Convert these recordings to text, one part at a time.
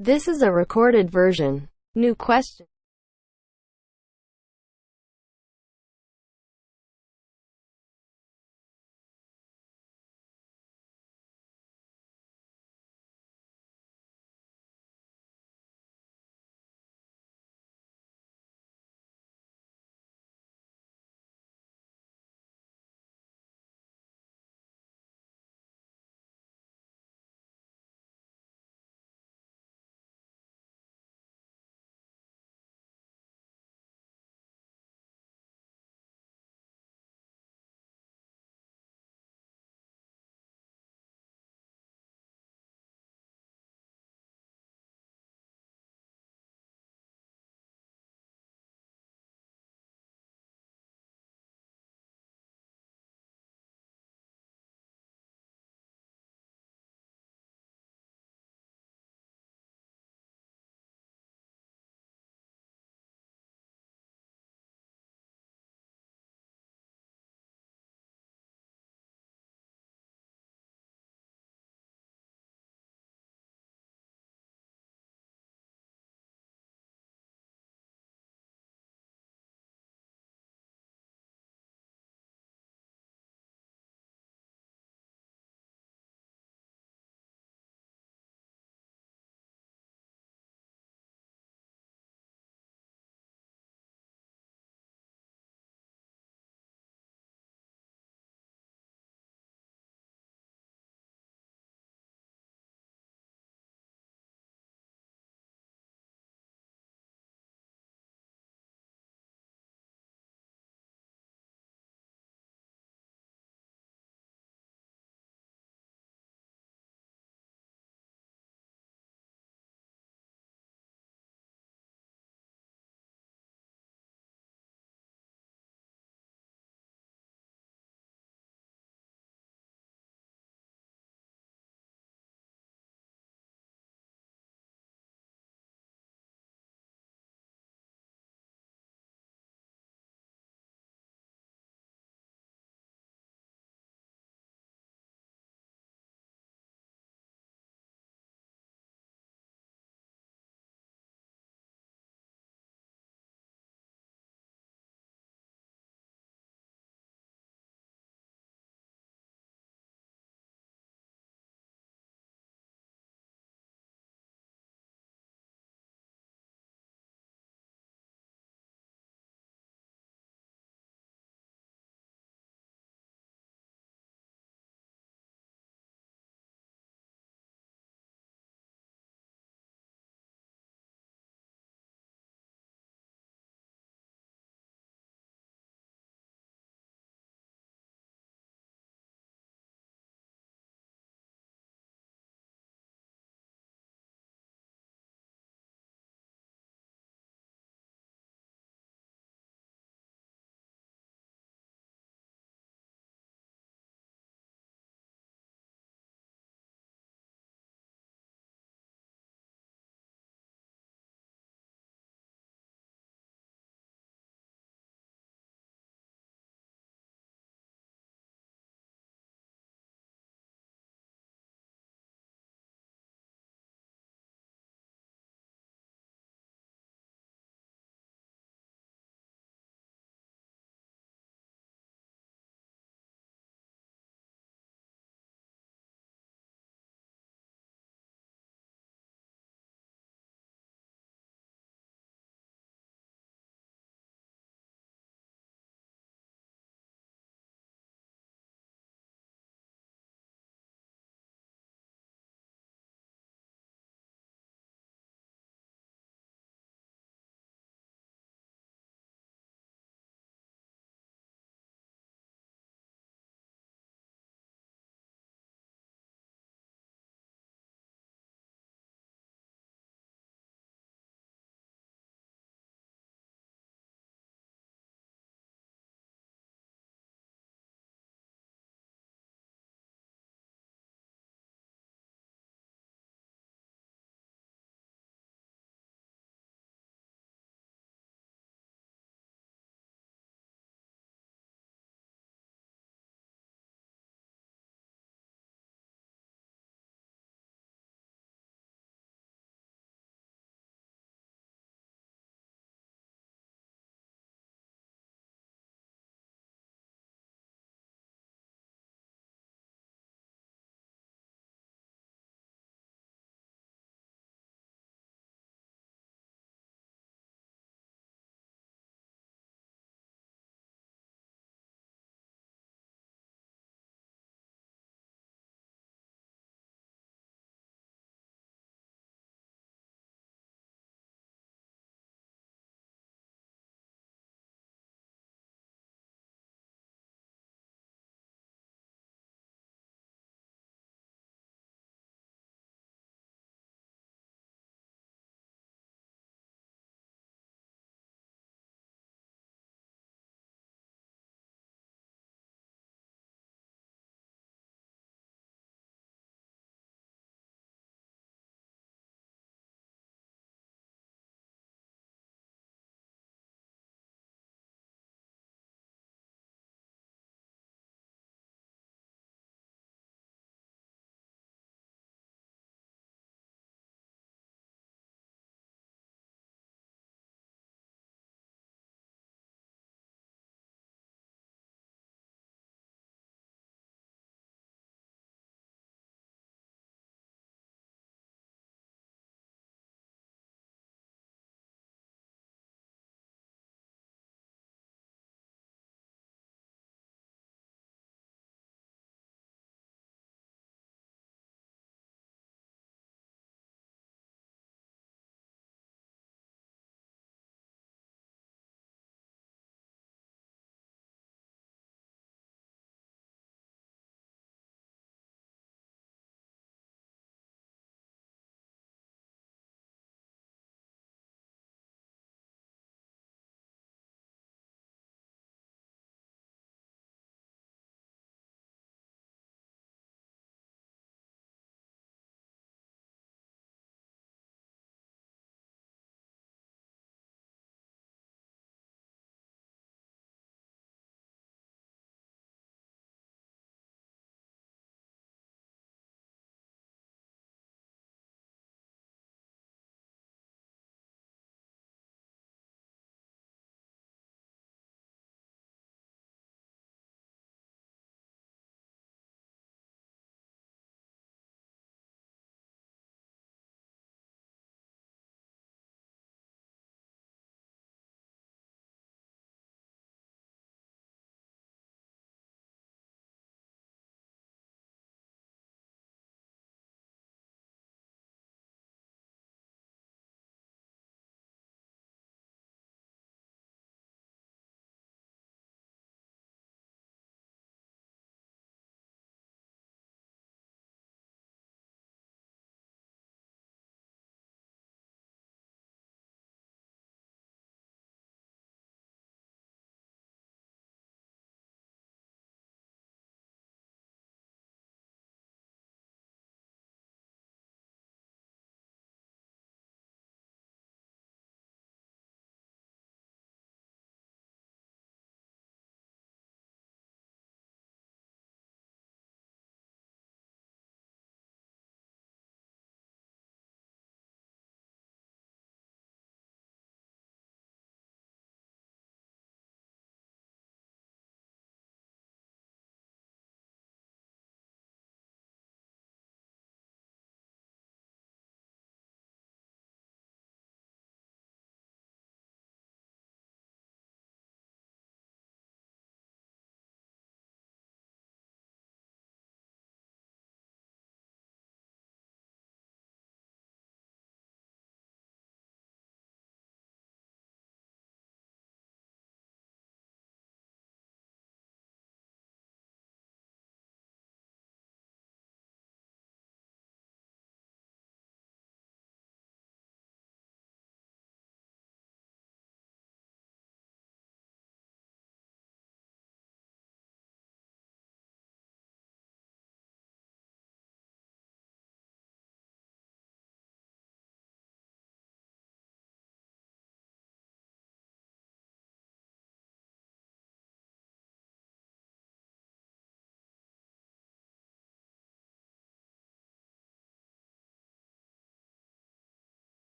This is a recorded version. New question.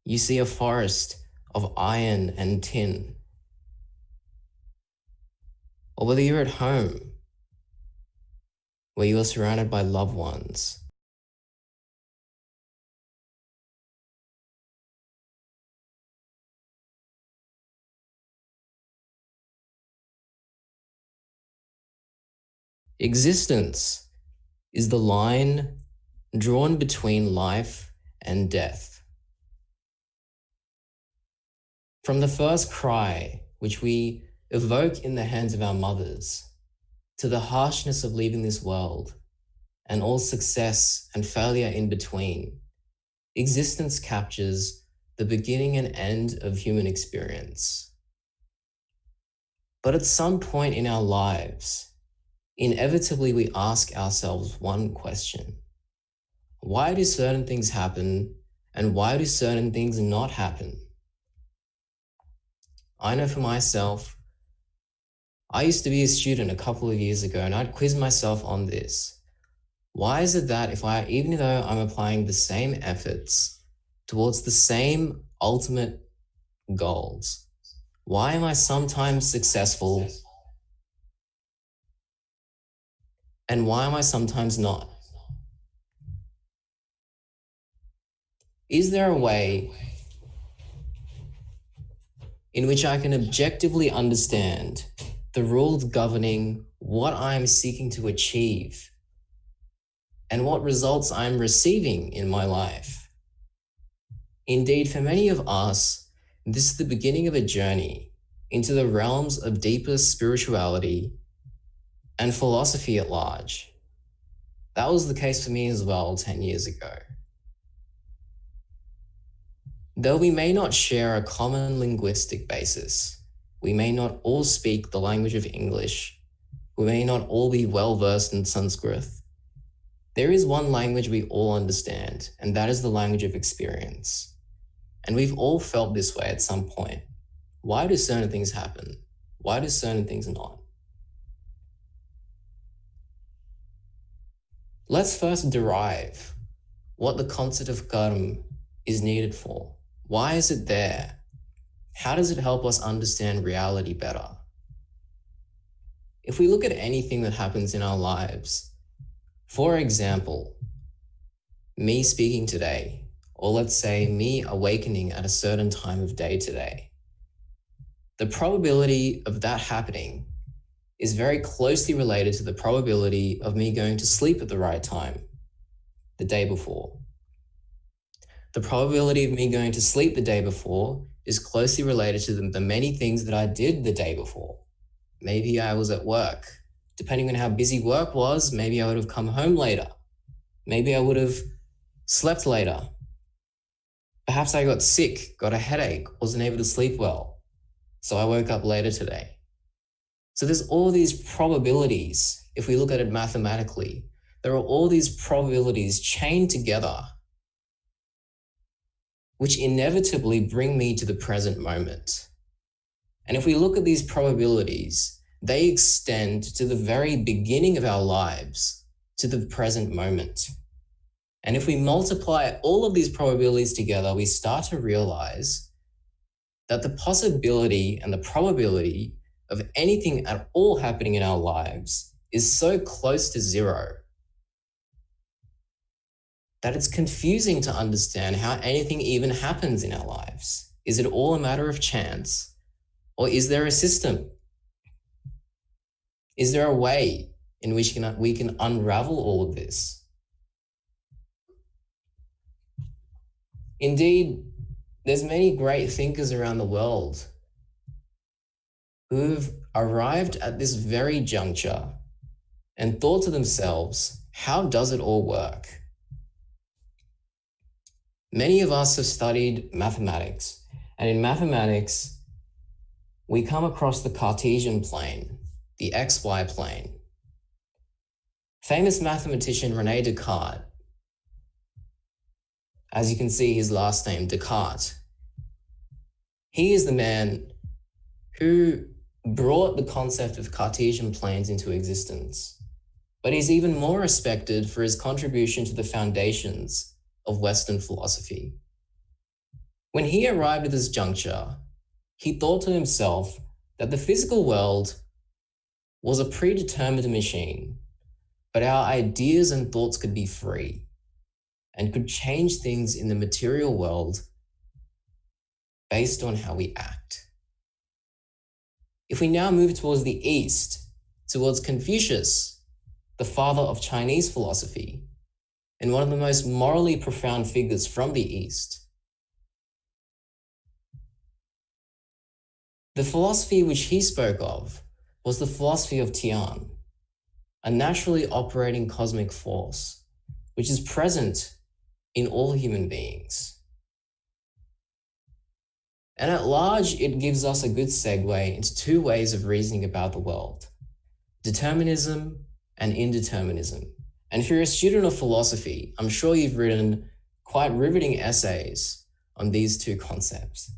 You see a forest of iron and tin. Or whether you're at home, where you are surrounded by loved ones. Existence is the line drawn between life and death. From the first cry, which we evoke in the hands of our mothers, to the harshness of leaving this world, and all success and failure in between, existence captures the beginning and end of human experience. But at some point in our lives, inevitably we ask ourselves one question: why do certain things happen, and why do certain things not happen? I know for myself, I used to be a student a couple of years ago, and I'd quiz myself on this. Why is it that even though I'm applying the same efforts towards the same ultimate goals, why am I sometimes successful and why am I sometimes not? Is there a way in which I can objectively understand the rules governing what I'm seeking to achieve and what results I'm receiving in my life? Indeed, for many of us, this is the beginning of a journey into the realms of deeper spirituality and philosophy at large. That was the case for me as well 10 years ago. Though we may not share a common linguistic basis, we may not all speak the language of English, we may not all be well-versed in Sanskrit, there is one language we all understand, and that is the language of experience. And we've all felt this way at some point. Why do certain things happen? Why do certain things not? Let's first derive what the concept of karma is needed for. Why is it there? How does it help us understand reality better? If we look at anything that happens in our lives, for example, me speaking today, or let's say me awakening at a certain time of day today, the probability of that happening is very closely related to the probability of me going to sleep at the right time the day before. The probability of me going to sleep the day before is closely related to the many things that I did the day before. Maybe I was at work. Depending on how busy work was, maybe I would have come home later. Maybe I would have slept later. Perhaps I got sick, got a headache, wasn't able to sleep well, so I woke up later today. So there's all these probabilities. If we look at it mathematically, there are all these probabilities chained together, which inevitably bring me to the present moment. And if we look at these probabilities, they extend to the very beginning of our lives, to the present moment. And if we multiply all of these probabilities together, we start to realize that the possibility and the probability of anything at all happening in our lives is so close to zero that it's confusing to understand how anything even happens in our lives. Is it all a matter of chance? Or is there a system? Is there a way in which we can unravel all of this? Indeed, there's many great thinkers around the world who've arrived at this very juncture and thought to themselves, how does it all work? Many of us have studied mathematics, and in mathematics, we come across the Cartesian plane, the XY plane. Famous mathematician René Descartes, as you can see his last name, Descartes, he is the man who brought the concept of Cartesian planes into existence. But he's even more respected for his contribution to the foundations of Western philosophy. When he arrived at this juncture, he thought to himself that the physical world was a predetermined machine, but our ideas and thoughts could be free and could change things in the material world based on how we act. If we now move towards the East, towards Confucius, the father of Chinese philosophy, and one of the most morally profound figures from the East, the philosophy which he spoke of was the philosophy of Tian, a naturally operating cosmic force, which is present in all human beings. And at large, it gives us a good segue into two ways of reasoning about the world: determinism and indeterminism. And if you're a student of philosophy, I'm sure you've written quite riveting essays on these two concepts.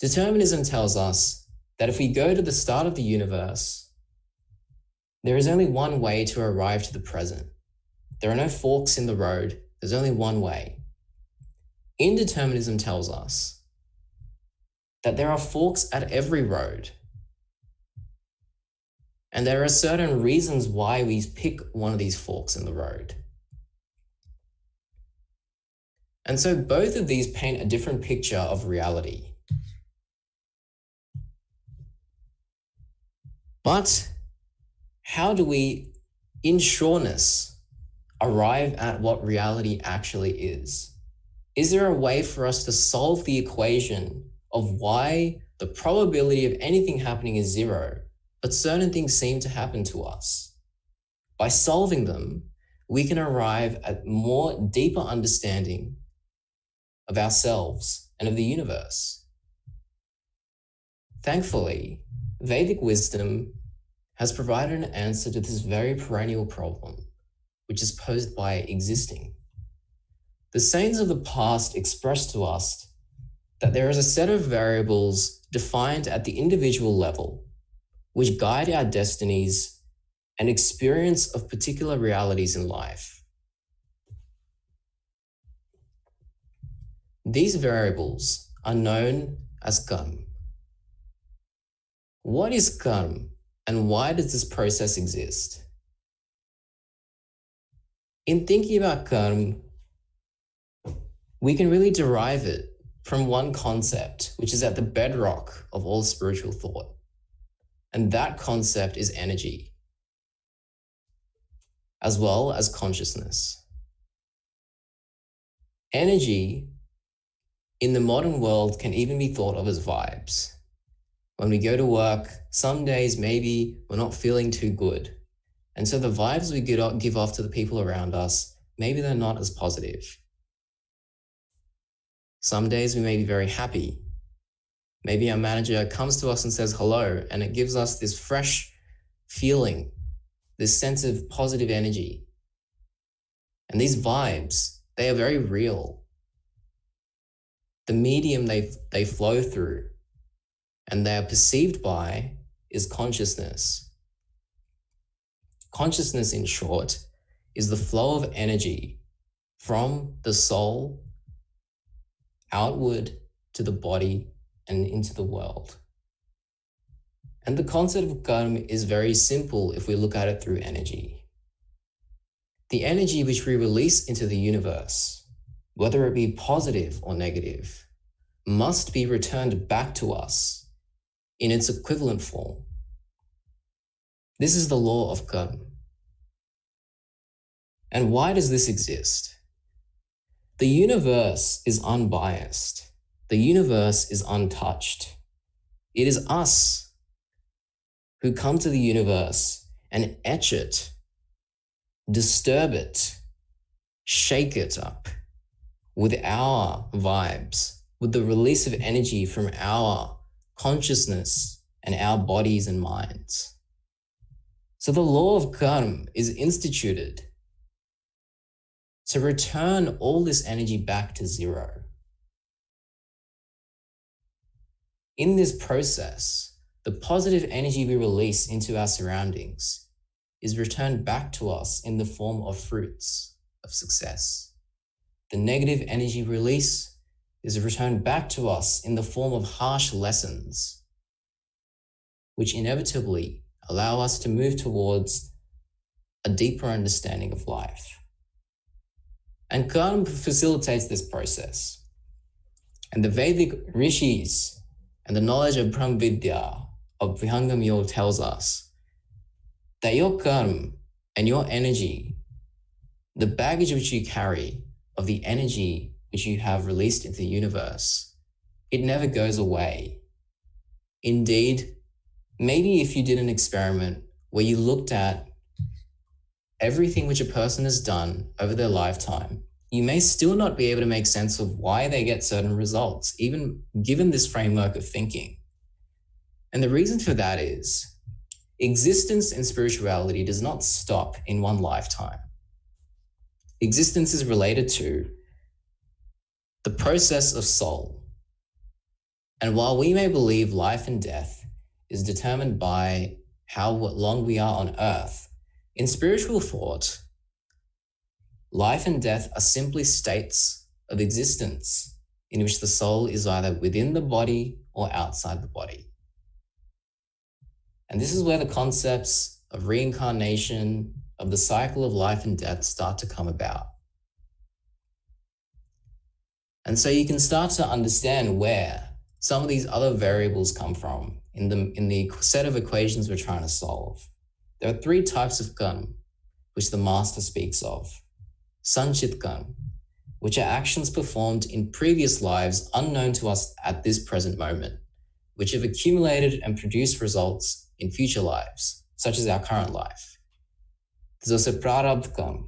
Determinism tells us that if we go to the start of the universe, there is only one way to arrive to the present. There are no forks in the road. There's only one way. Indeterminism tells us that there are forks at every road. And there are certain reasons why we pick one of these forks in the road. And so both of these paint a different picture of reality. But how do we, in sureness, arrive at what reality actually is? Is there a way for us to solve the equation of why the probability of anything happening is zero, but certain things seem to happen to us? By solving them, we can arrive at more deeper understanding of ourselves and of the universe. Thankfully, Vedic wisdom has provided an answer to this very perennial problem, which is posed by existing. The saints of the past expressed to us that there is a set of variables defined at the individual level, which guide our destinies and experience of particular realities in life. These variables are known as karma. What is karma, and why does this process exist? In thinking about karma, we can really derive it from one concept, which is at the bedrock of all spiritual thought. And that concept is energy, as well as consciousness. Energy in the modern world can even be thought of as vibes. When we go to work, some days maybe we're not feeling too good. And so the vibes we give off to the people around us, maybe they're not as positive. Some days we may be very happy. Maybe our manager comes to us and says hello, and it gives us this fresh feeling, this sense of positive energy. And these vibes, they are very real. The medium they flow through and they are perceived by is consciousness. Consciousness, in short, is the flow of energy from the soul outward to the body and into the world. And the concept of karma is very simple if we look at it through energy. The energy which we release into the universe, whether it be positive or negative, must be returned back to us in its equivalent form. This is the law of karma. And why does this exist? The universe is unbiased. The universe is untouched. It is us who come to the universe and etch it, disturb it, shake it up with our vibes, with the release of energy from our consciousness and our bodies and minds. So the law of karma is instituted to return all this energy back to zero. In this process, the positive energy we release into our surroundings is returned back to us in the form of fruits of success. The negative energy release is returned back to us in the form of harsh lessons, which inevitably allow us to move towards a deeper understanding of life. And karma facilitates this process. And the Vedic rishis and the knowledge of Brahma Vidya of Vihangam Yoga tells us that your karma and your energy, the baggage which you carry of the energy which you have released into the universe, it never goes away. Indeed, maybe if you did an experiment where you looked at everything which a person has done over their lifetime, you may still not be able to make sense of why they get certain results, even given this framework of thinking. And the reason for that is existence in spirituality does not stop in one lifetime. Existence is related to the process of soul. And while we may believe life and death is determined by how long we are on earth, in spiritual thought, life and death are simply states of existence in which the soul is either within the body or outside the body. And this is where the concepts of reincarnation, of the cycle of life and death start to come about. And so you can start to understand where some of these other variables come from in the set of equations we're trying to solve. There are three types of karma, which the master speaks of. Sanchit karma, which are actions performed in previous lives unknown to us at this present moment, which have accumulated and produced results in future lives, such as our current life. There's also prarabdha karma.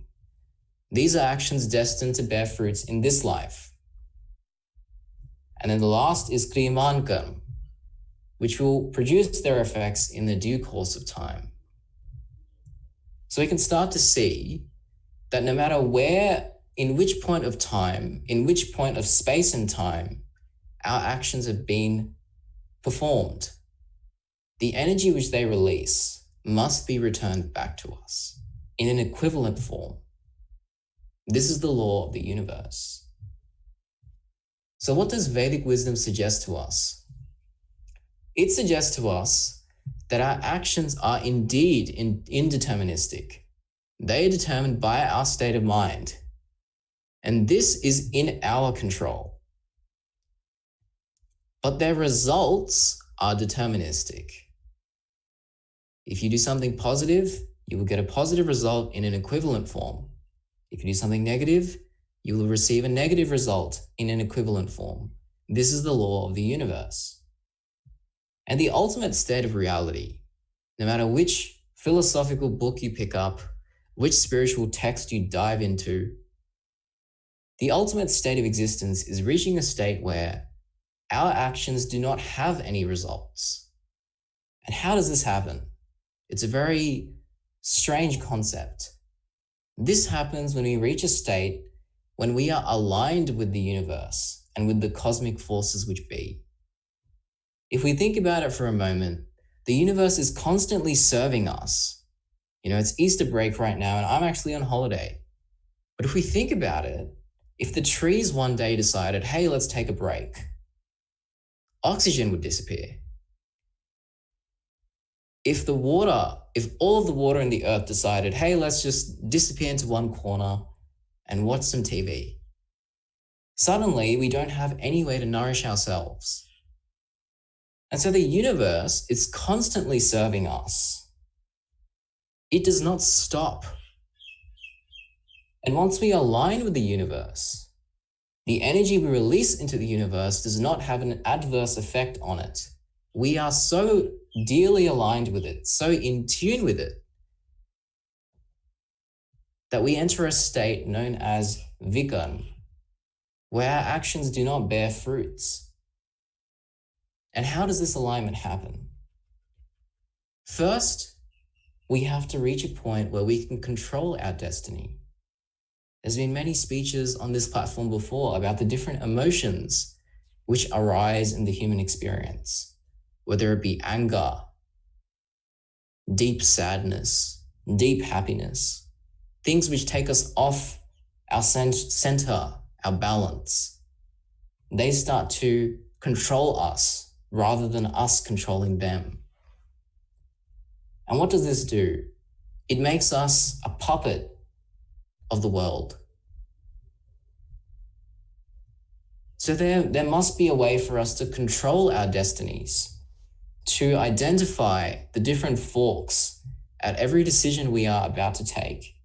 These are actions destined to bear fruits in this life. And then the last is kriyaman karma, which will produce their effects in the due course of time. So we can start to see that no matter where, in which point of time, in which point of space and time, our actions have been performed, the energy which they release must be returned back to us in an equivalent form. This is the law of the universe. So what does Vedic wisdom suggest to us? It suggests to us that our actions are indeed indeterministic. They are determined by our state of mind. And this is in our control. But their results are deterministic. If you do something positive, you will get a positive result in an equivalent form. If you do something negative, you will receive a negative result in an equivalent form. This is the law of the universe. And the ultimate state of reality, no matter which philosophical book you pick up, which spiritual text you dive into, the ultimate state of existence is reaching a state where our actions do not have any results. And how does this happen? It's a very strange concept. This happens when we reach a state when we are aligned with the universe and with the cosmic forces which be. If we think about it for a moment, the universe is constantly serving us. It's Easter break right now and I'm actually on holiday. But if we think about it, if the trees one day decided, hey, let's take a break, oxygen would disappear. If all of the water in the earth decided, hey, let's just disappear into one corner and watch some TV, suddenly we don't have any way to nourish ourselves. And so the universe is constantly serving us. It does not stop. And once we align with the universe, the energy we release into the universe does not have an adverse effect on it. We are so dearly aligned with it, so in tune with it, that we enter a state known as vikarma, where our actions do not bear fruits. And how does this alignment happen? First, we have to reach a point where we can control our destiny. There's been many speeches on this platform before about the different emotions which arise in the human experience, whether it be anger, deep sadness, deep happiness, things which take us off our center, our balance. they start to control us rather than us controlling them. And what does this do? It makes us a puppet of the world. So there must be a way for us to control our destinies, to identify the different forks at every decision we are about to take,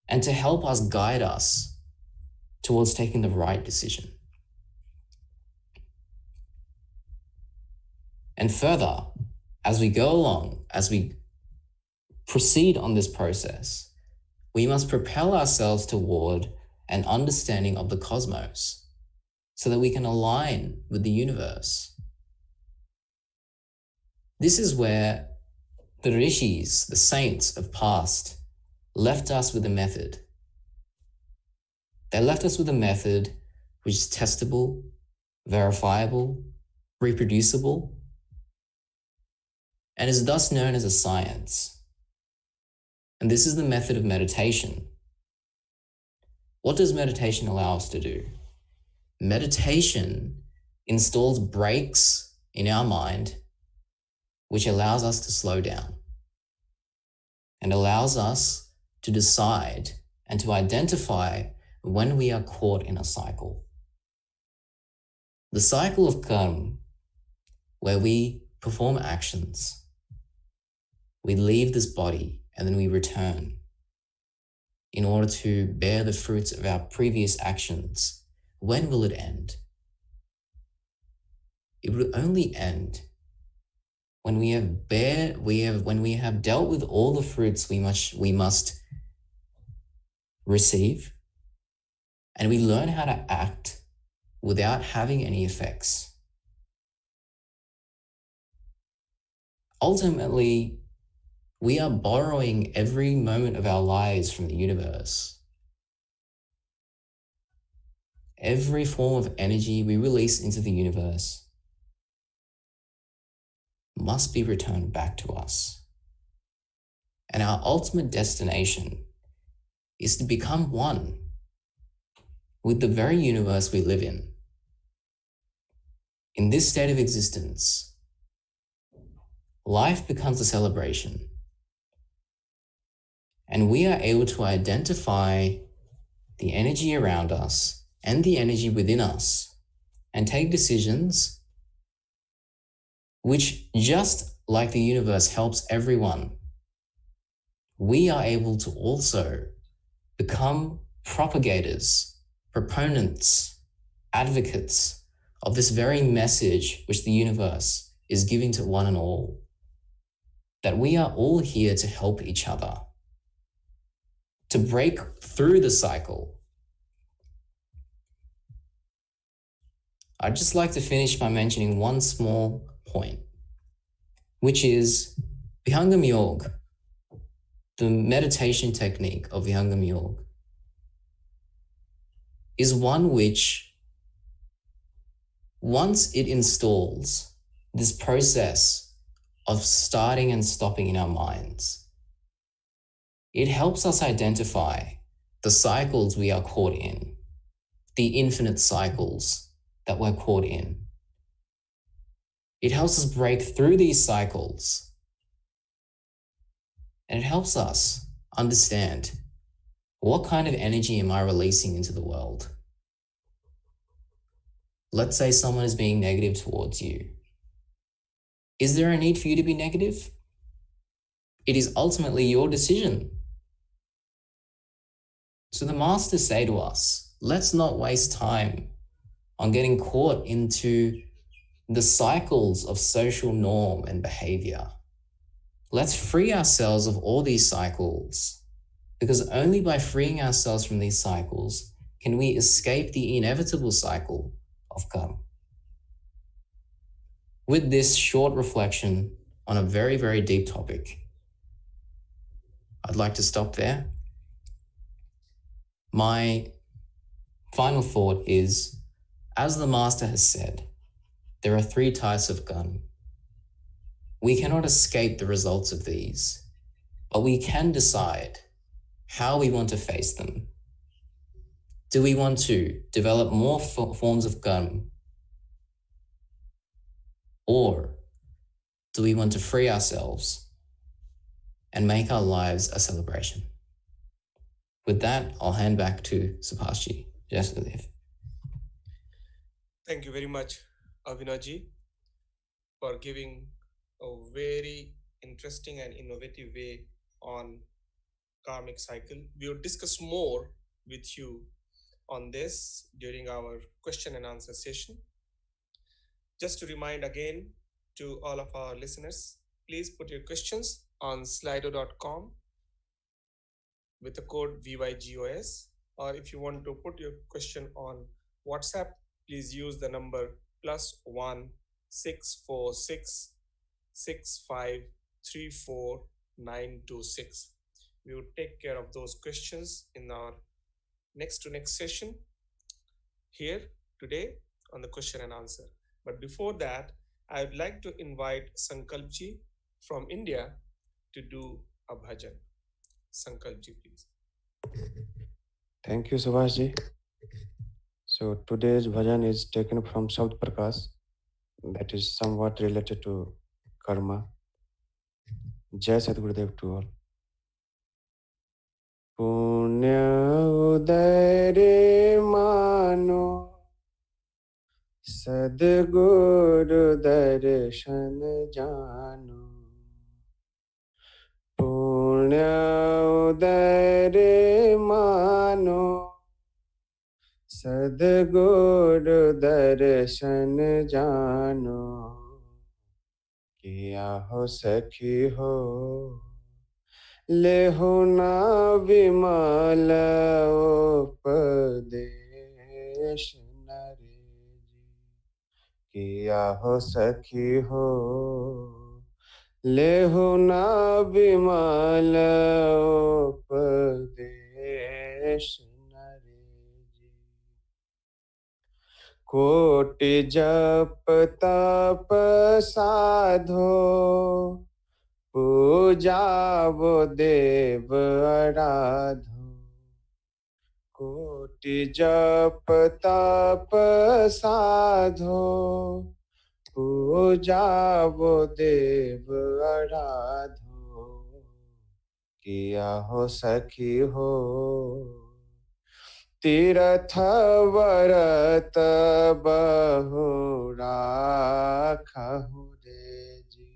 and to help us guide us towards taking the right decision. And further, as we go along, as we proceed on this process, we must propel ourselves toward an understanding of the cosmos so that we can align with the universe. This is where the rishis, the saints of past, left us with a method. They left us with a method which is testable, verifiable, reproducible, and is thus known as a science. And this is the method of meditation. What does meditation allow us to do? Meditation installs brakes in our mind, which allows us to slow down and allows us to decide and to identify when we are caught in a cycle. The cycle of karma, where we perform actions, we leave this body and then we return in order to bear the fruits of our previous actions. When will it end? It will only end when we have dealt with all the fruits we must receive, and we learn how to act without having any effects. Ultimately, we are borrowing every moment of our lives from the universe. Every form of energy we release into the universe must be returned back to us. And our ultimate destination is to become one with the very universe we live in. In this state of existence, life becomes a celebration, and we are able to identify the energy around us and the energy within us and take decisions which, just like the universe helps everyone, we are able to also become propagators, proponents, advocates of this very message which the universe is giving to one and all, that we are all here to help each other, to break through the cycle. I'd just like to finish by mentioning one small point, which is Vihangam Yoga, the meditation technique of Vihangam Yoga, is one which, once it installs this process of starting and stopping in our minds, it helps us identify the cycles we are caught in, the infinite cycles that we're caught in. It helps us break through these cycles, and it helps us understand, what kind of energy am I releasing into the world? Let's say someone is being negative towards you. Is there a need for you to be negative? It is ultimately your decision. So the masters say to us, let's not waste time on getting caught into the cycles of social norm and behavior. Let's free ourselves of all these cycles, because only by freeing ourselves from these cycles can we escape the inevitable cycle of karma. With this short reflection on a very, very deep topic, I'd like to stop there. My final thought is, as the master has said, there are 3 types of karma. We cannot escape the results of these, but we can decide how we want to face them. Do we want to develop more forms of karma? Or do we want to free ourselves and make our lives a celebration? With that, I'll hand back to Subhashji. Jasdev. Thank you very much, Abhinavji, for giving a very interesting and innovative way on karmic cycle. We will discuss more with you on this during our question and answer session. Just to remind again to all of our listeners, please put your questions on slido.com with the code VYGOS, or if you want to put your question on WhatsApp, please use the number +1 646 6534 926. We will take care of those questions in our next session here today on the question and answer. But before that, I would like to invite Sankalpji from India to do a bhajan. Sankalpji, please. Thank you, Subhashji. So today's bhajan is taken from Sabd Prakash, that is somewhat related to karma. Jai Sadgurudev to all. Punya udare mano Sadguru darshan jano. Punya udare mano Sadguru darshan jano. Kiya ho sakhi ho लेहो ना विमल उपदेश नरे जी किया हो सखी हो लेहो ना विमल उपदेश नरे जी कोटि जप तप साधो पूजा वो देव आराधो कोटि जप तप साधो पूजा वो देव आराधो किया हो सखी हो तीर्थ व्रत बहु राखहु रे जी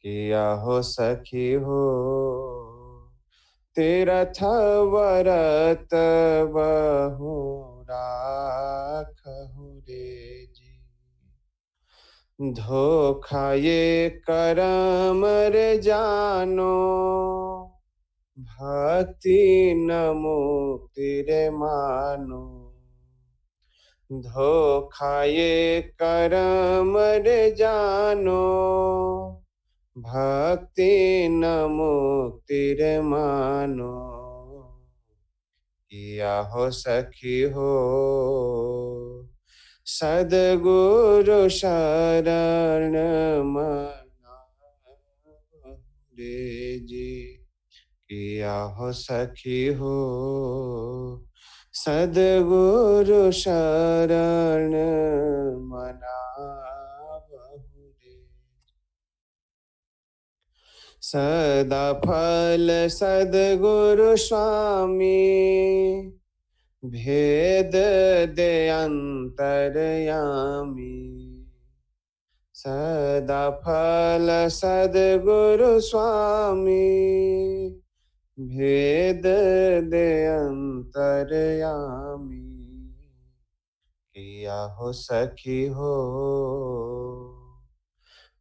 किया हो सखी हो तीर्थ व्रत बहु राखहु रे जी धोखा ये करम रे जानो भक्ति न मुक्ति रे मानो धोखा ये करम रे जानो भक्ति न मुक्ति रे मानो किया हो सखी हो सद्गुरु शरण मना रे जी किया हो सखी हो सद्गुरु शरण मना सदा फल सद्गुरु स्वामी भेद दे अंतरयामी सदा फल सद्गुरु स्वामी भेद दे अंतरयामी किया हो सखी हो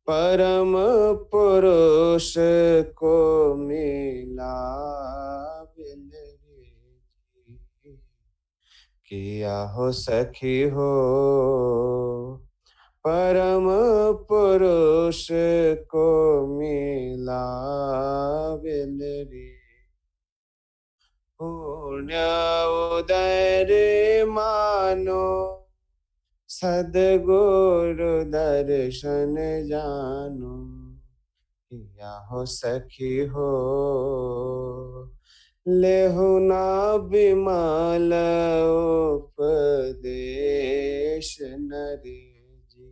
परम पुरुष को मिला किया हो सखी हो परम पुरुष को मिला रे पुण्य उदय मानो सद्गुरु दर्शन जानो किया हो सखी हो लेहुना विमल उपदेश नरे जी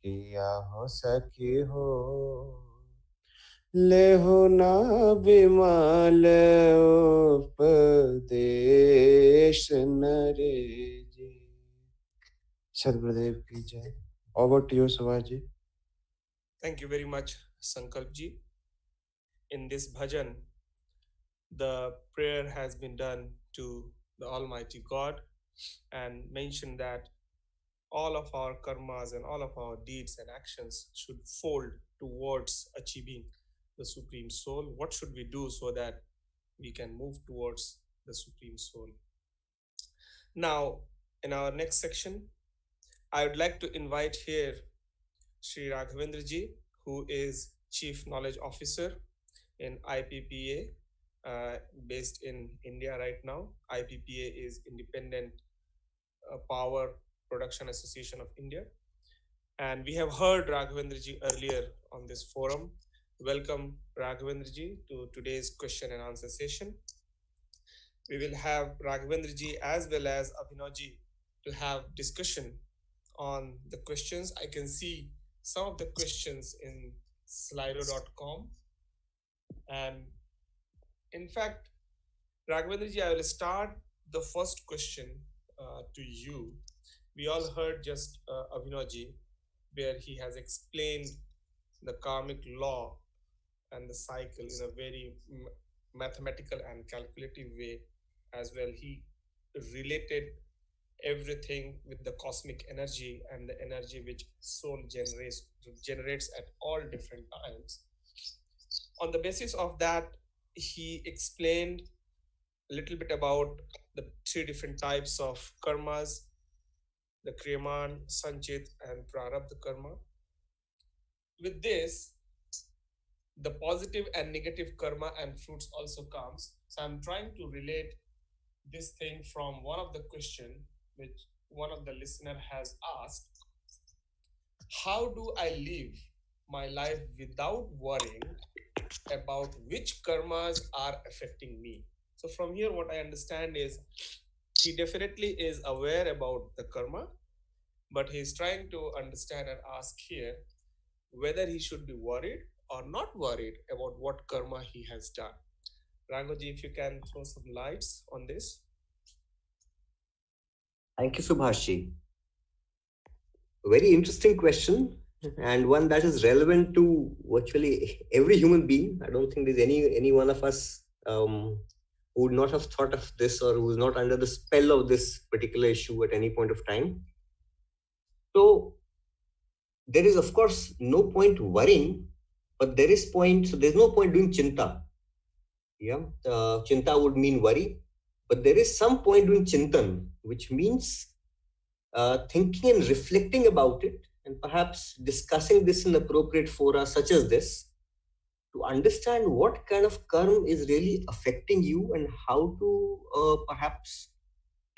किया हो सखी हो लेहुना विमल उपदेश नरे जी सदगुरुदेव की जय over to you Subhash ji Thank you very much, Sankalp ji. In this bhajan, the prayer has been done to the Almighty God and mentioned that all of our karmas and all of our deeds and actions should fold towards achieving the Supreme Soul. What should we do so that we can move towards the Supreme Soul? Now, in our next section, I would like to invite here Sri Raghavendra ji, who is Chief Knowledge Officer in IPPA, based in India right now. IPPA is Independent Power Production Association of India. And we have heard Raghavendra ji earlier on this forum. Welcome, Raghavendra ji, to today's question and answer session. We will have Raghavendra ji as well as Abhinav ji to have discussion on the questions. I can see some of the questions in slido.com. And in fact, Raghavendra ji, I will start the first question to you. We all heard just Abhinav ji, where he has explained the karmic law and the cycle in a very mathematical and calculative way as well. He related everything with the cosmic energy and the energy which soul generates at all different times. On the basis of that, he explained a little bit about the three different types of karmas, the kriyaman, sanchit, and prarabdha karma. With this, the positive and negative karma and fruits also comes. So I'm trying to relate this thing from one of the question which one of the listener has asked. How do I live my life without worrying about which karmas are affecting me? So from here, what I understand is he definitely is aware about the karma, but he's trying to understand and ask here whether he should be worried or not worried about what karma he has done. Rangoji, if you can throw some lights on this. Thank you, Subhashi. Very interesting question, and one that is relevant to virtually every human being. I don't think there's any one of us who would not have thought of this or who is not under the spell of this particular issue at any point of time. So there is, of course, no point worrying, but there's no point doing chinta. Yeah, chinta would mean worry, but there is some point doing chintan, which means thinking and reflecting about it, and perhaps discussing this in appropriate fora such as this, to understand what kind of karma is really affecting you and how to perhaps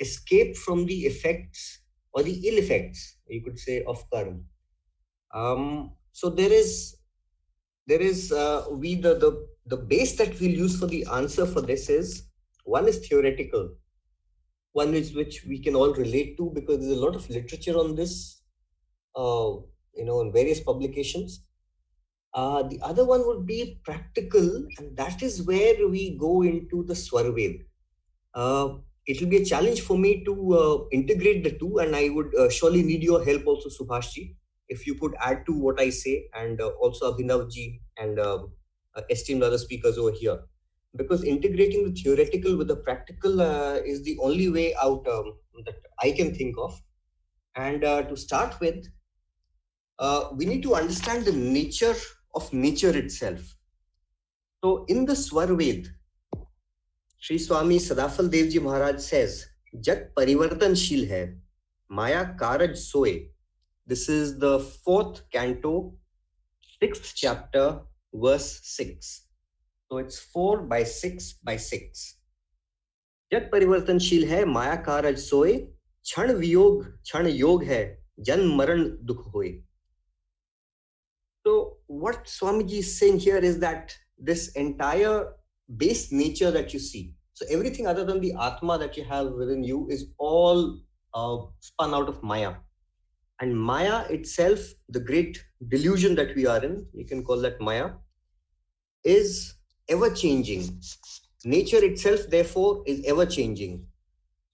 escape from the effects or the ill effects, you could say, of karma. So there is the base that we'll use for the answer for this is, one is theoretical, one is which we can all relate to because there's a lot of literature on this, in various publications. The other one would be practical, and that is where we go into the Swarved. It will be a challenge for me to integrate the two, and I would surely need your help also, Subhashji, if you could add to what I say, and also Abhinavji and esteemed other speakers over here. Because integrating the theoretical with the practical is the only way out that I can think of. And to start with, we need to understand the nature of nature itself. So in the Swarved, Sri Swami Sadafal Devji Maharaj says, Jat parivartanshil hai, maya karaj soe. This is the 4th canto, 6th chapter, verse 6. So it's 4 by 6 by 6. Jat parivartanshil hai, maya karaj soe, क्षण वियोग क्षण योग है, जन्म मरण दुख होए. So what Swamiji is saying here is that this entire base nature that you see. So everything other than the Atma that you have within you is all spun out of Maya. And Maya itself, the great delusion that we are in, you can call that Maya, is ever changing. Nature itself, therefore, is ever changing.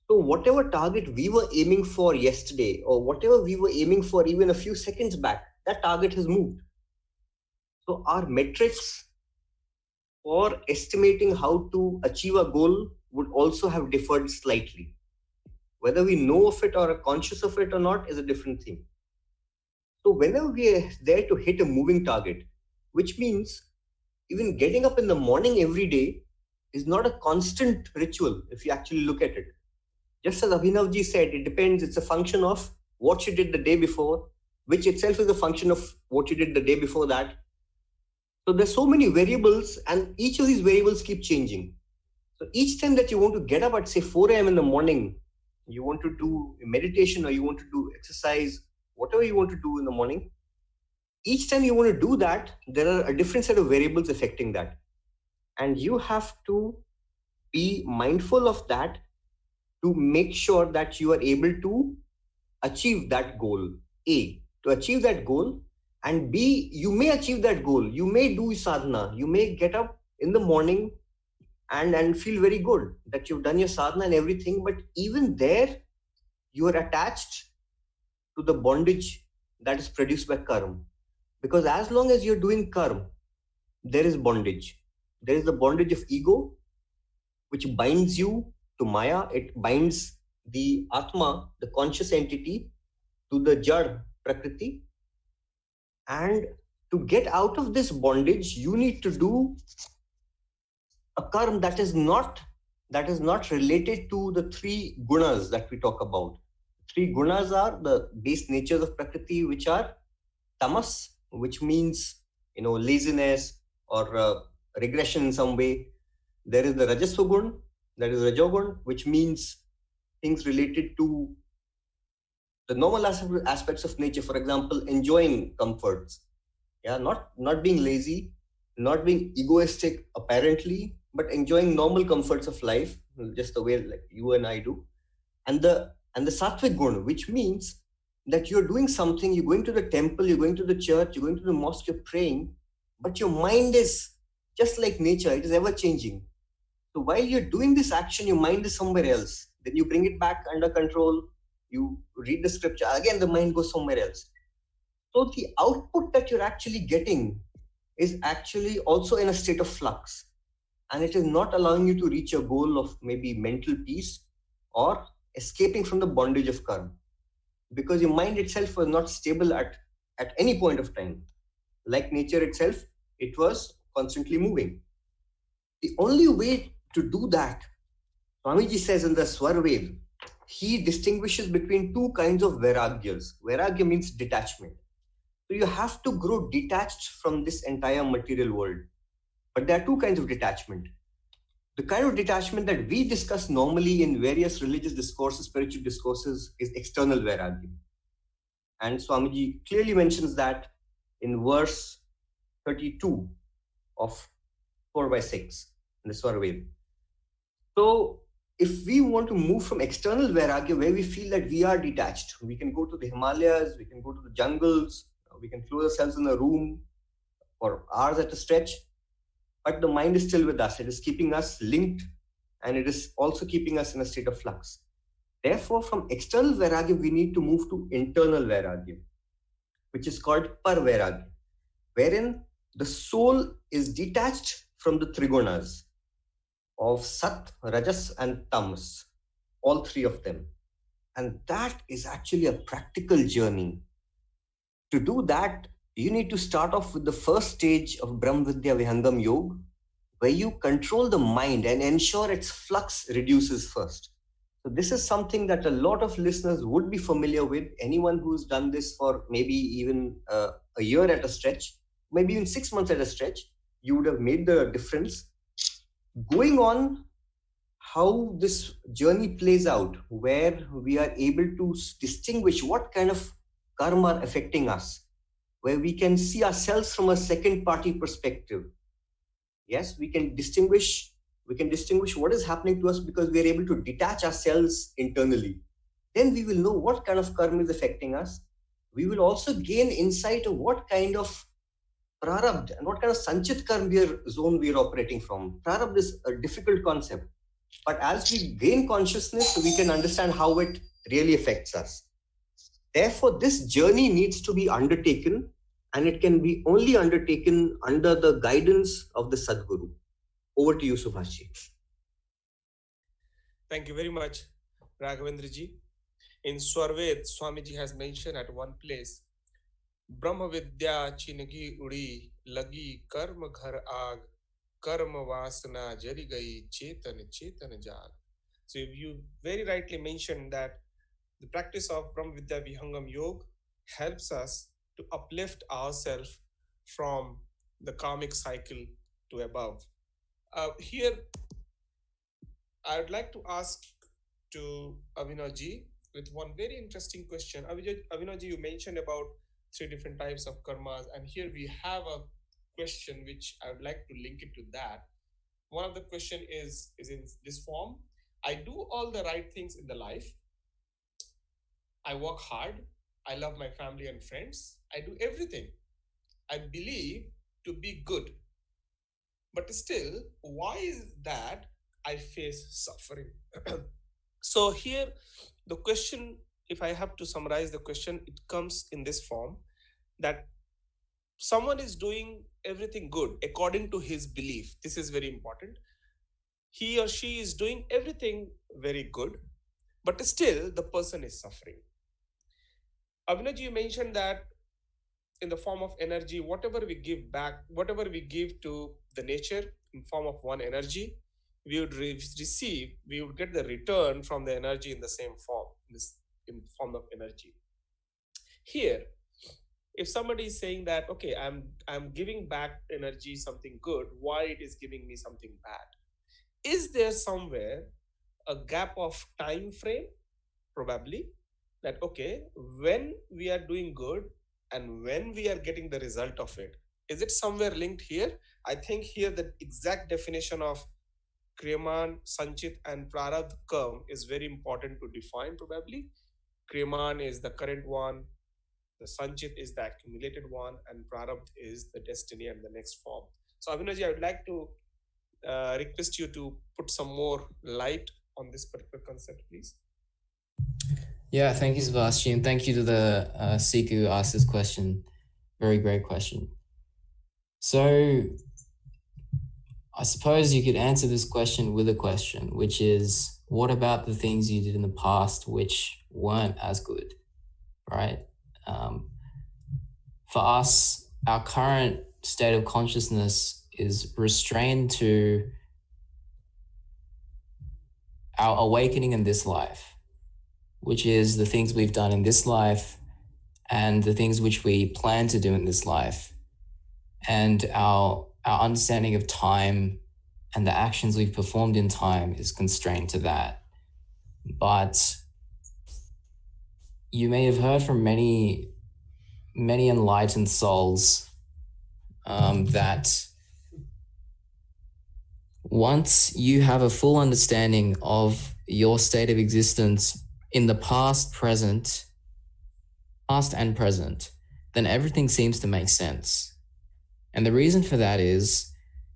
So whatever target we were aiming for yesterday, or whatever we were aiming for even a few seconds back, that target has moved. So our metrics for estimating how to achieve a goal would also have differed slightly. Whether we know of it or are conscious of it or not is a different thing. So whenever we are there to hit a moving target, which means even getting up in the morning every day is not a constant ritual if you actually look at it. Just as Abhinavji said, it depends, it's a function of what you did the day before, which itself is a function of what you did the day before that. So there's so many variables, and each of these variables keep changing. So each time that you want to get up at say 4 a.m. in the morning, you want to do meditation or you want to do exercise, whatever you want to do in the morning, each time you want to do that, there are a different set of variables affecting that. And you have to be mindful of that to make sure that you are able to achieve that goal. A, to achieve that goal, and B, you may achieve that goal. You may do sadhana. You may get up in the morning and feel very good that you've done your sadhana and everything. But even there, you are attached to the bondage that is produced by karma. Because as long as you're doing karma, there is bondage. There is the bondage of ego, which binds you to Maya. It binds the Atma, the conscious entity, to the Jad, Prakriti. And to get out of this bondage, you need to do a karma that is not related to the three gunas that we talk about. Three gunas are the base natures of Prakriti, which are tamas, which means laziness or regression in some way. There is the rajasvagun, that is rajogun, which means things related to the normal aspects of nature. For example, enjoying comforts, not being lazy, not being egoistic apparently, but enjoying normal comforts of life, just the way like you and I do. And the sattvic gun, which means that you're doing something, you're going to the temple, you're going to the church, you're going to the mosque, you're praying, but your mind is just like nature, it is ever changing. So while you're doing this action, your mind is somewhere else. Then you bring it back under control, you read the scripture, again the mind goes somewhere else. So the output that you're actually getting is actually also in a state of flux. And it is not allowing you to reach a goal of maybe mental peace or escaping from the bondage of karma. Because your mind itself was not stable at any point of time. Like nature itself, it was constantly moving. The only way to do that, Swamiji says in the Swarved, he distinguishes between two kinds of vairagyas. Vairagya means detachment. So you have to grow detached from this entire material world. But there are two kinds of detachment. The kind of detachment that we discuss normally in various religious discourses, spiritual discourses, is external vairagya. And Swamiji clearly mentions that in verse 32 of 4/6 in the Swarved. So if we want to move from external vairagya, where we feel that we are detached, we can go to the Himalayas, we can go to the jungles, we can close ourselves in a room for hours at a stretch, but the mind is still with us. It is keeping us linked, and it is also keeping us in a state of flux. Therefore, from external vairagya, we need to move to internal vairagya, which is called parvairagya, wherein the soul is detached from the trigunas of Sat, Rajas, and Tamas, all three of them. And that is actually a practical journey. To do that, you need to start off with the first stage of Brahm Vidya Vihangam Yoga, where you control the mind and ensure its flux reduces first. So this is something that a lot of listeners would be familiar with. Anyone who's done this for maybe even a year at a stretch, maybe even 6 months at a stretch, you would have made the difference. Going on, how this journey plays out, where we are able to distinguish what kind of karma are affecting us, where we can see ourselves from a second party perspective. Yes, we can distinguish what is happening to us because we are able to detach ourselves internally. Then we will know what kind of karma is affecting us. We will also gain insight of what kind of prarabdha and what kind of sanchit karma zone we are operating from. Prarabdha is a difficult concept, but as we gain consciousness, we can understand how it really affects us. Therefore, this journey needs to be undertaken, and it can be only undertaken under the guidance of the Sadguru. Over to you, Subhashi. Thank you very much, Raghavendraji. In Swarved, Swamiji has mentioned at one place, Brahma Vidya Chinagi Udi Lagi Karma Ghar Aag Karma Vasana Jari Gai Chetan Chetan Jag. So you very rightly mentioned that the practice of Brahma Vidya Vihangam Yoga helps us to uplift ourselves from the karmic cycle to above. Here, I would like to ask to Abhinavji with one very interesting question. Abhinavji, you mentioned about 3 different types of karmas, and here we have a question which I would like to link it to that. One of the question is in this form: I do all the right things in the life. I work hard. I love my family and friends. I do everything I believe to be good. But still, why is that I face suffering? So here, the question, if I have to summarize the question, it comes in this form, that someone is doing everything good according to his belief. This is very important. He or she is doing everything very good, but still the person is suffering. Abhinav, you mentioned that in the form of energy, whatever we give back, whatever we give to the nature in form of one energy, we would receive, we would get the return from the energy in the same form, in form of energy. Here, if somebody is saying that, okay, I'm giving back energy something good, why it is giving me something bad? Is there somewhere a gap of time frame? Probably, that okay, when we are doing good and when we are getting the result of it, is it somewhere linked here? I think here the exact definition of Kriyaman, Sanchit and Prarabdha Karma is very important to define probably. Kriyaman is the current one, the Sanchit is the accumulated one, and Prarabdha is the destiny and the next form. So Abhinavji, I would like to request you to put some more light on this particular concept, please. Yeah, thank you, Sebastian. Thank you to the seeker who asked this question. Very great question. So I suppose you could answer this question with a question, which is, what about the things you did in the past which weren't as good, right? For us, our current state of consciousness is restrained to our awakening in this life, which is the things we've done in this life and the things which we plan to do in this life. And our understanding of time and the actions we've performed in time is constrained to that. But you may have heard from many enlightened souls that once you have a full understanding of your state of existence in the past and present, then everything seems to make sense. And the reason for that is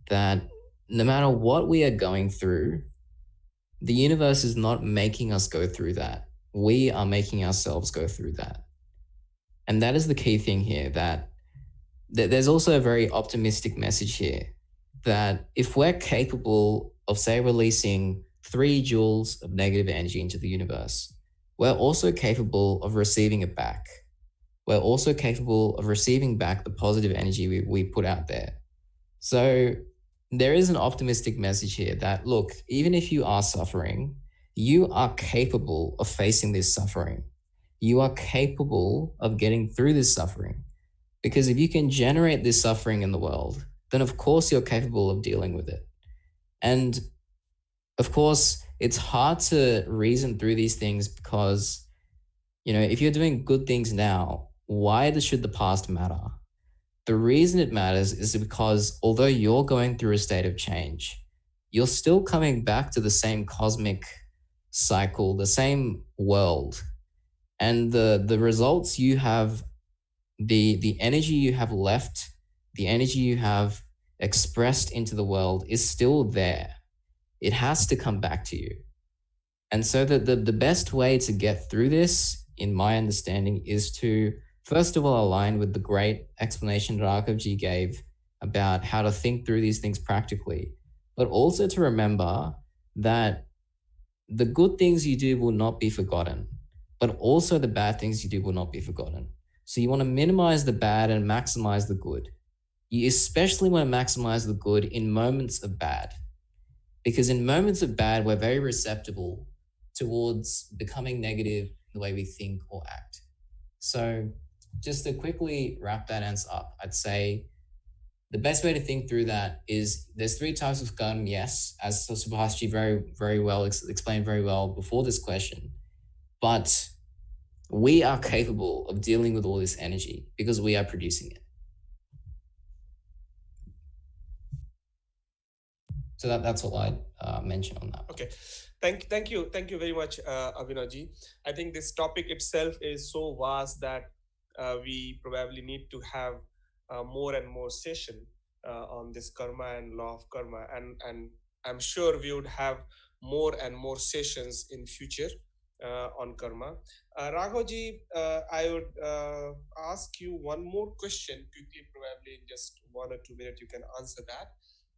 that no matter what we are going through, the universe is not making us go through that. We are making ourselves go through that. And that is the key thing here, that there's also a very optimistic message here, that if we're capable of, say, releasing 3 joules of negative energy into the universe, we're also capable of receiving it back. We're also capable of receiving back the positive energy we put out there. So there is an optimistic message here that, look, even if you are suffering, you are capable of facing this suffering. You are capable of getting through this suffering. Because if you can generate this suffering in the world, then of course you're capable of dealing with it. And of course, it's hard to reason through these things because, if you're doing good things now, why should the past matter? The reason it matters is because although you're going through a state of change, you're still coming back to the same cosmic cycle, the same world. And the results you have, the energy you have left, the energy you have expressed into the world is still there. It has to come back to you. And so the best way to get through this, in my understanding, is to first of all align with the great explanation Raghavji gave about how to think through these things practically, but also to remember that the good things you do will not be forgotten, but also the bad things you do will not be forgotten. So you want to minimize the bad and maximize the good. You especially want to maximize the good in moments of bad, because in moments of bad, we're very receptible towards becoming negative in the way we think or act. So just to quickly wrap that answer up, I'd say the best way to think through that is there's 3 types of karma, yes, as Subhashji very well explained very well before this question. But we are capable of dealing with all this energy because we are producing it. So that's all I'd mention on that. Okay, thank you very much, Abhinavji. I think this topic itself is so vast that we probably need to have more and more session on this karma and law of karma, and I'm sure we would have more and more sessions in future on karma. Raghavji, I would ask you one more question quickly, probably in just 1 or 2 minutes you can answer that.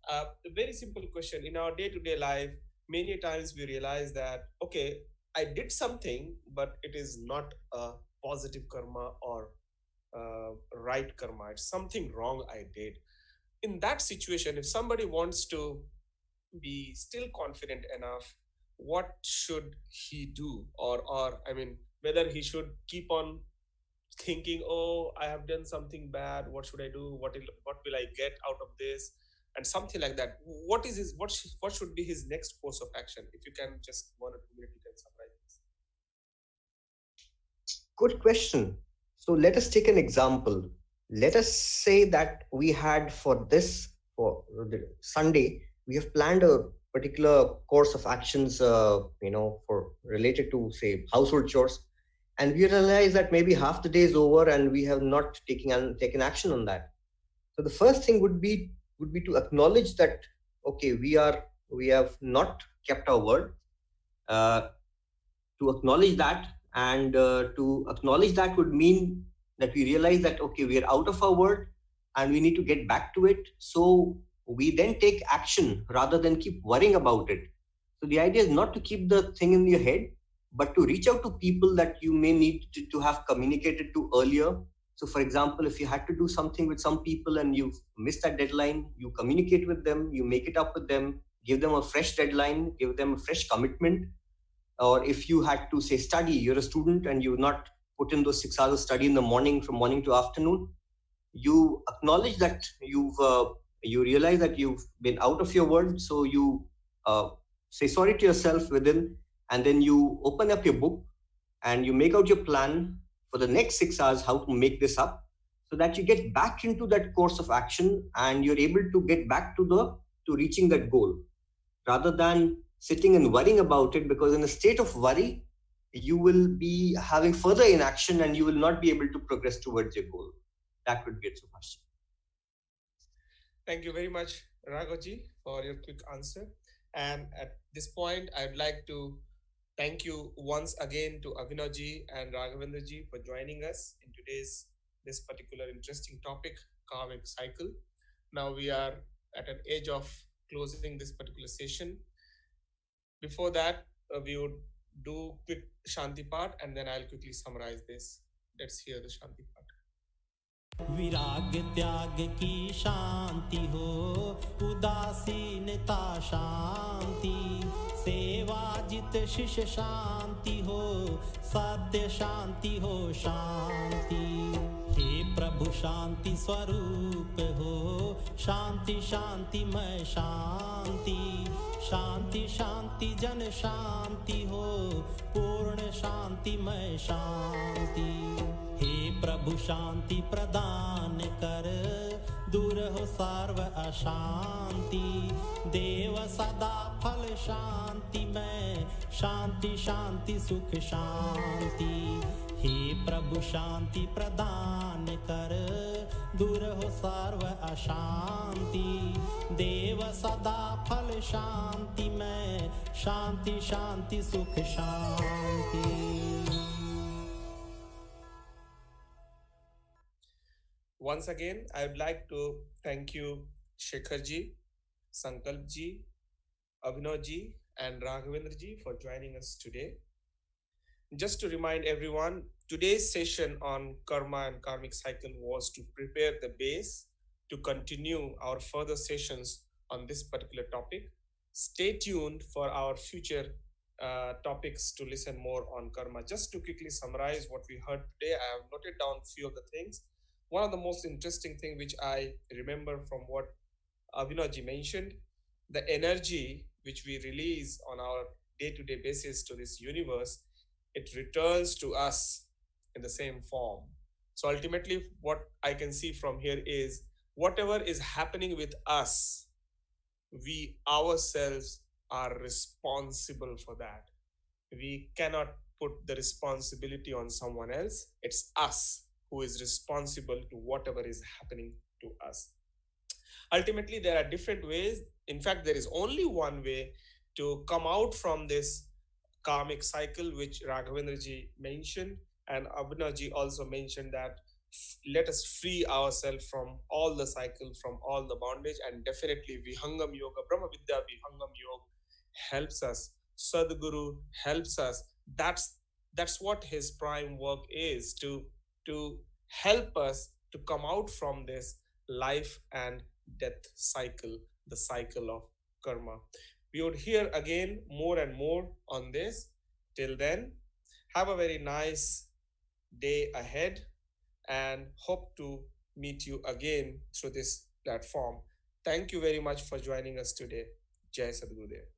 A very simple question. In our day-to-day life, many times we realize that, okay, I did something, but it is not a positive karma or right karma. It's something wrong I did. In that situation, if somebody wants to be still confident enough, what should he do? Or I mean, whether he should keep on thinking, oh, I have done something bad. What should I do? What will I get out of this? And something like that. What should be his next course of action? If you can just 1 or 2 minutes, you can summarize this. Good question. So let us take an example. Let us say that we had for the Sunday, we have planned a particular course of actions, for related to, say, household chores, and we realize that maybe half the day is over and we have not taken action on that. So the first thing would be to acknowledge that, okay, we have not kept our word. To acknowledge that, and to acknowledge that would mean that we realize that, okay, we are out of our word and we need to get back to it. So we then take action rather than keep worrying about it. So the idea is not to keep the thing in your head, but to reach out to people that you may need to have communicated to earlier. So for example, if you had to do something with some people and you've missed that deadline, you communicate with them, you make it up with them, give them a fresh deadline, give them a fresh commitment. Or if you had to, say, study, you're a student and you've not put in those 6 hours of study in the morning, from morning to afternoon, you acknowledge that you realize that you've been out of your word. So you say sorry to yourself within, and then you open up your book and you make out your plan for the next 6 hours, how to make this up, so that you get back into that course of action and you're able to get back to reaching that goal, rather than sitting and worrying about it, because in a state of worry, you will be having further inaction and you will not be able to progress towards your goal. That would be it, Subhash. Thank you very much, Raghavji, for your quick answer. And at this point, I'd like to thank you once again to Abhinavji and Raghavendraji for joining us in this particular interesting topic, Karmic Cycle. Now we are at an edge of closing this particular session. Before that, we would do quick Shanti part, and then I'll quickly summarize this. Let's hear the Shanti part. विराग त्याग की शांति हो, उदासीनता शांति, सेवा जित शिष्य शांति हो, सत्य शांति हो शांति। हे प्रभु शांति स्वरूप हो, शांति शांतिमय शांति, शांति शांति जन शांति हो, पूर्ण शांतिमय शांति। हे प्रभु शांति प्रदान कर, दूर हो सर्व अशांति। देव सदा फल शांति में, शांति शांति सुख शांति। हे प्रभु शांति प्रदान कर, दूर हो सर्व अशांति। देव सदा फल शांति में, शांति शांति सुख शांति। Once again, I would like to thank you, Shekhar ji, Sankalp ji, Abhinav ji, and Raghavendra ji for joining us today. Just to remind everyone, today's session on karma and karmic cycle was to prepare the base to continue our further sessions on this particular topic. Stay tuned for our future topics to listen more on karma. Just to quickly summarize what we heard today, I have noted down a few of the things. One of the most interesting thing which I remember from what Abhinav ji mentioned, the energy which we release on our day-to-day basis to this universe, it returns to us in the same form. So ultimately, what I can see from here is whatever is happening with us, we ourselves are responsible for that. We cannot put the responsibility on someone else. It's us who is responsible to whatever is happening to us. Ultimately, there are different ways. In fact, there is only one way to come out from this karmic cycle, which Raghavendra ji mentioned, and Abhinav ji also mentioned that let us free ourselves from all the cycle, from all the bondage, and definitely Vihangam Yoga, Brahma Vidya Vihangam Yoga helps us. Sadhguru helps us. That's what his prime work is, to help us to come out from this life and death cycle, the cycle of karma. We would hear again more and more on this. Till then, have a very nice day ahead and hope to meet you again through this platform. Thank you very much for joining us today. Jai Sadhgurudev.